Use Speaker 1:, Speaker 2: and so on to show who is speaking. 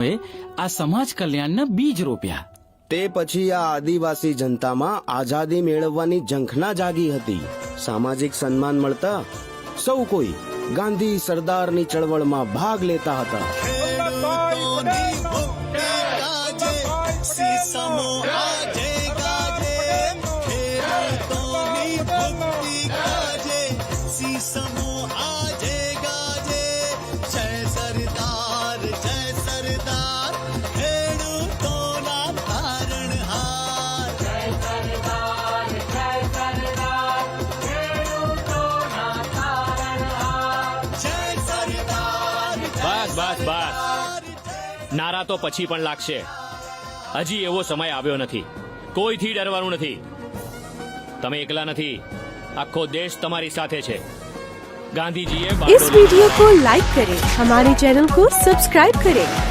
Speaker 1: આ સમાજ કલ્યાણના બીજ રોપ્યા.
Speaker 2: તે પછી આ આદિવાસી જનતામાં આઝાદી મેળવવાની ઝંખના જાગી હતી. સામાજિક સન્માન મળતા સૌ કોઈ ગાંધી સરદારની ચળવળમાં ભાગ લેતા હતા.
Speaker 3: બસ નારા તો પછી પણ લાગશે. હજી એવો સમય આવ્યો નથી. કોઈથી ડરવાનું નથી. તમે એકલા નથી. આખો દેશ તમારી સાથે છે. गांधी जी
Speaker 4: इस वीडियो को लाइक करें, हमारे चैनल को सब्सक्राइब करें